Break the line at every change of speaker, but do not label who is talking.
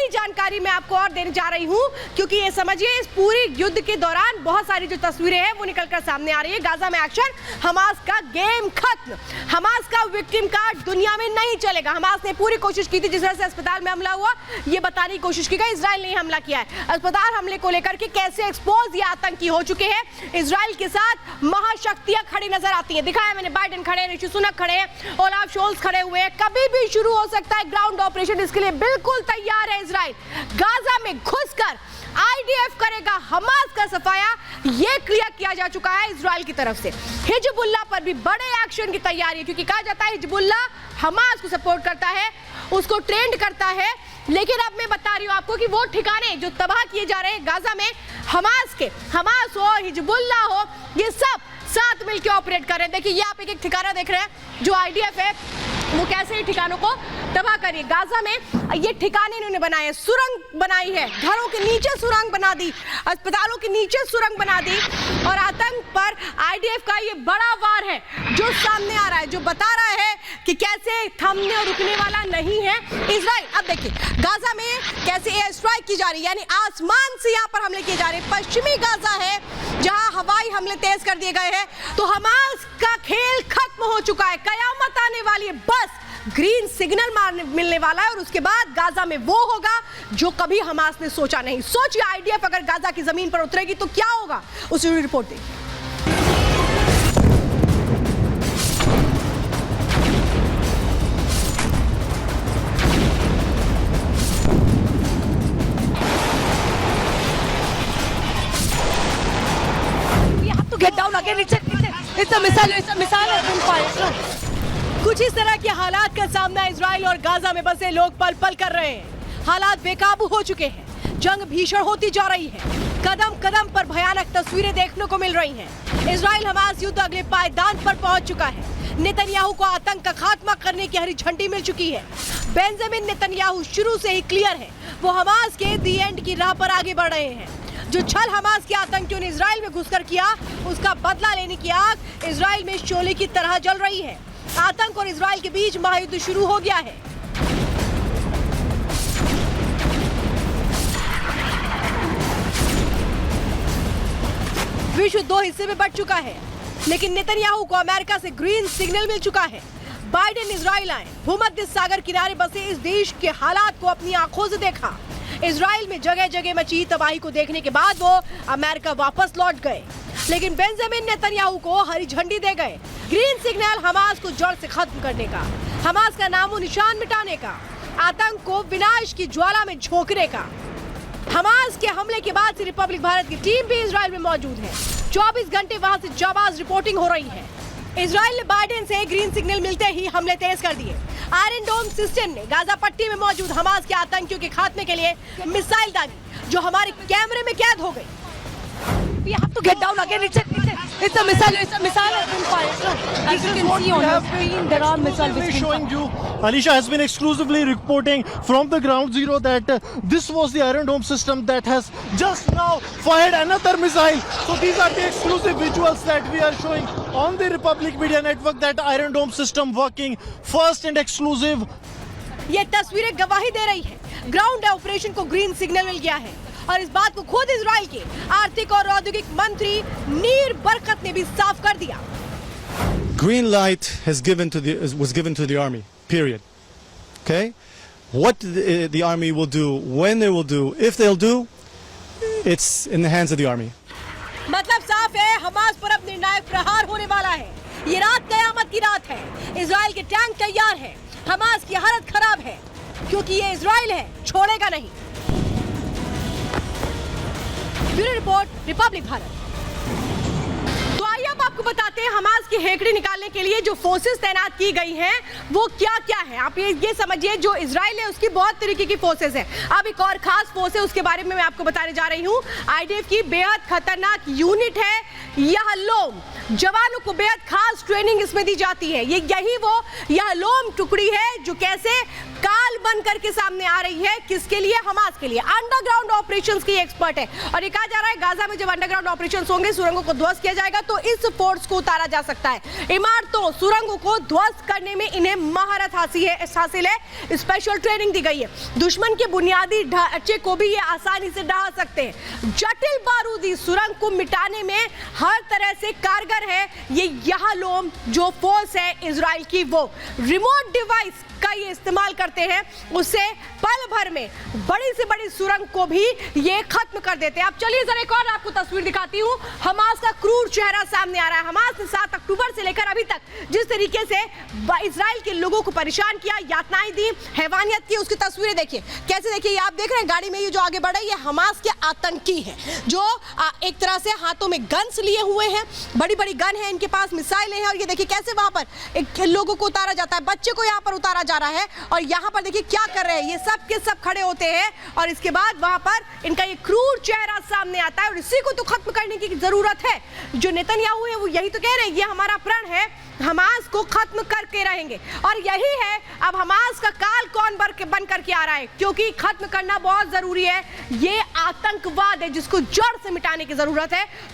बड़ी जानकारी मैं आपको और देने जा रही हूं, क्योंकि ये समझिए इस पूरी युद्ध के दौरान बहुत सारी जो तस्वीरें हैं वो निकलकर सामने आ रही है। गाजा में एक्शन, हमास का गेम खत्म, हमास का विक्टिम कार्ड दुनिया में नहीं चलेगा। हमास ने पूरी कोशिश की थी, जिस तरह से अस्पताल में हमला हुआ ये बताने की कोशिश की गई, इजराइल ने हमला किया है। अस्पताल हमले को लेकर के कैसे एक्सपोज ये आतंकी हो चुके हैं। इजराइल के साथ महाशक्तियां खड़ी नजर आती हैं। दिखाया मैंने, बाइडेन खड़े, ऋषि सुनक खड़े, ओलाफ शोल्स खड़े हुए हैं। कभी भी शुरू हो सकता है ग्राउंड ऑपरेशन, इसके लिए बिल्कुल तैयार है इजराइल। गाजा में घुसकर आईडीएफ करेगा हमास का सफाया, ये क्लियर किया जा चुका है इजराइल की तरफ से। हिजबुल्लाह पर भी बड़े एक्शन की तैयारी है, क्योंकि कहा जाता है हिजबुल्लाह हमास को सपोर्ट करता है, उसको ट्रेंड करता है। लेकिन अब मैं बता रही हूं आपको कि वो ठिकाने जो तबाह किए जा रहे हैं गाजा में, हमास हो, हिजबुल्लाह हो, ये सब साथ मिलकर ऑपरेट कर रहे हैं। देखिए ये आप एक ठिकाना देख रहे हैं, जो आईडीएफ है वो कैसे ठिकानों को तबाह करिए। गाजा में ये ठिकाने इन्होंने बनाए, सुरंग बनाई है, घरों के नीचे सुरंग बना दी, अस्पतालों के नीचे सुरंग बना दी, और आतंक पर आईडीएफ का ये बड़ा वार है जो सामने आ रहा है, जो बता रहा है कि कैसे थमने और रुकने वाला नहीं है इजराइल। अब देखिए गाजा में कैसे एयर स्ट्राइक की जा रही है, यानी आसमान से यहाँ पर हमले किए जा रहे हैं। पश्चिमी गाजा है जहां हवाई हमले तेज कर दिए गए हैं। तो हमास का खेल खत्म हो चुका है, कयामत आने वाली है, बस ग्रीन सिग्नल मिलने वाला है, और उसके बाद गाजा में वो होगा जो कभी हमास ने सोचा नहीं। सोचिए आईडीएफ अगर गाजा की जमीन पर उतरेगी तो क्या होगा, उस रिपोर्ट देखिए।
Get down again. It's a missile. It's a missile has been fired.
कुछ इस तरह के हालात का सामना इजराइल और गाजा में बसे लोग पल पल कर रहे हैं। हालात बेकाबू हो चुके हैं, जंग भीषण होती जा रही है, कदम कदम पर भयानक तस्वीरें देखने को मिल रही हैं। इजराइल हमास युद्ध अगले पायदान पर पहुंच चुका है। नेतन्याहू को आतंक का खात्मा करने की हरी झंडी मिल चुकी है। बेंजामिन नेतन्याहू शुरू से ही क्लियर है, वो हमास के दी एंड की राह पर आगे बढ़ रहे हैं। जो छल हमास के आतंकियों ने इजराइल में घुसकर किया, उसका बदला लेने की आग इजराइल में शोले की तरह जल रही है। आतंक और इजराइल के बीच महायुद्ध शुरू हो गया है। विश्व दो हिस्से में बंट चुका है, लेकिन नेतन्याहू को अमेरिका से ग्रीन सिग्नल मिल चुका है। बाइडेन इजराइल आए, भूमध्य सागर किनारे बसे इस देश के हालात को अपनी आंखों से देखा। इजराइल में जगह जगह मची तबाही को देखने के बाद वो अमेरिका वापस लौट गए, लेकिन बेंजामिन नेतन्याहू को हरी झंडी दे गए। ग्रीन सिग्नल हमास को जड़ से खत्म करने का, हमास का नामो निशान मिटाने का, आतंक को विनाश की ज्वाला में झोंकने का। हमास के हमले के बाद से रिपब्लिक भारत की टीम भी इजराइल में मौजूद है। 24 घंटे वहां से जाबाज रिपोर्टिंग हो रही है। इजराइल ने बाइडेन से ग्रीन सिग्नल मिलते ही हमले तेज कर दिए। आयरन डोम सिस्टम ने गाजा पट्टी में मौजूद हमास के आतंकियों के खात्मे के लिए मिसाइल दागी, जो हमारे कैमरे में कैद हो गई।
We have to get down again. It's a missile. It's a missile has been fired. As you can see on the screen, there are missiles which
showing you. Alisha has been exclusively reporting from the ground zero that this was the Iron Dome system that has just now fired another missile. So these are the exclusive visuals that we are showing on the Republic Media Network, that Iron Dome system working first and exclusive.
ये तस्वीरें गवाही दे रही है, ground operation को green signal मिल गया है, और इस बात को खुद इजराइल के आर्थिक और औद्योगिक मंत्री नीर बरकत ने भी साफ कर दिया।
Green light was given to the army, period. Okay? What the army will do, when they will do, if they'll do, it's in the hands of the army.
मतलब साफ है, हमास पर अब निर्णायक प्रहार होने वाला है। ये रात कयामत की रात है। इजराइल के टैंक तैयार है, हमास की हालत खराब है, क्योंकि ये इजराइल है, छोड़ेगा नहीं। Bureau report, Republic Bharat. तो आइए अब आपको बताते हैं हमास की हेकड़ी निकालने के लिए जो फोर्सेस तैनात की गई हैं वो क्या क्या है। आप ये समझिए, जो इजराइल है उसकी बहुत तरीके की फोर्सेस है। अब एक और खास फोर्स है, उसके बारे में मैं आपको बताने जा रही हूँ। आईडीएफ की बेहद खतरनाक यूनिट है यहलोम। जवानों को बेहद खास ट्रेनिंग इसमें दी जाती है। यही वो यहलोम टुकड़ी है जो कैसे काल बन करके सामने आ रही है। किसके लिए? हमास के लिए। अंडरग्राउंड ऑपरेशंस की एक्सपर्ट है और ये कहा जा रहा है गाजा में जब अंडरग्राउंड ऑपरेशंस होंगे, सुरंगों को ध्वस्त किया जाएगा तो इस फोर्स को उतारा जा सकता है। इमारतों, सुरंगों को ध्वस्त करने में इन्हें महारत हासिल है, स्पेशल ट्रेनिंग दी गई है। दुश्मन के बुनियादी ढांचे को भी ये आसानी से ढहा सकते हैं। जटिल बारूदी सुरंग को मिटाने में हर तरह से कारगर है ये याहलोम जो फोर्स है इजराइल की। वो रिमोट डिवाइस का ये इस्तेमाल करते हैं, उससे पल भर में बड़ी से बड़ी सुरंग को भी ये खत्म कर देते हैं। अब चलिए जरा एक और आपको तस्वीर दिखाती हूँ। हमास का क्रूर चेहरा सामने आ रहा है। हमास ने 7 अक्टूबर से लेकर अभी तक जिस तरीके से इजराइल के लोगों को परेशान किया, यातनाएं दी, हैवानियत की, उसकी तस्वीरें देखिए। कैसे देखिए, आप देख रहे हैं गाड़ी में ये जो आगे बढ़ रही है, हमास के आतंकी है जो एक तरह से हाथों में गन्स लिए हुए हैं, बड़ी बड़ी गन है इनके पास, मिसाइलें हैं। और ये देखिए कैसे वहां पर एक लोगों को उतारा जाता है, बच्चे को यहाँ पर उतारा जा रहा है और यहाँ पर देखिए क्या कर रहे हैं, ये सब के सब खड़े होते हैं और इसके बाद वहां पर इनका ये क्रूर चेहरा सामने आता है और इसी को तो खत्म करने की जरूरत है। जो नेतन्याहू है वो यही तो कह रहे हैं, ये हमारा प्रण है, हमास को खत्म करके रहेंगे। और यही है अब हमास का काल कौन बन करके आ रहा है, क्योंकि खत्म करना बहुत जरूरी है। ये आतंकवाद है जिसको जड़ से मिटाने की जरूरत है। तो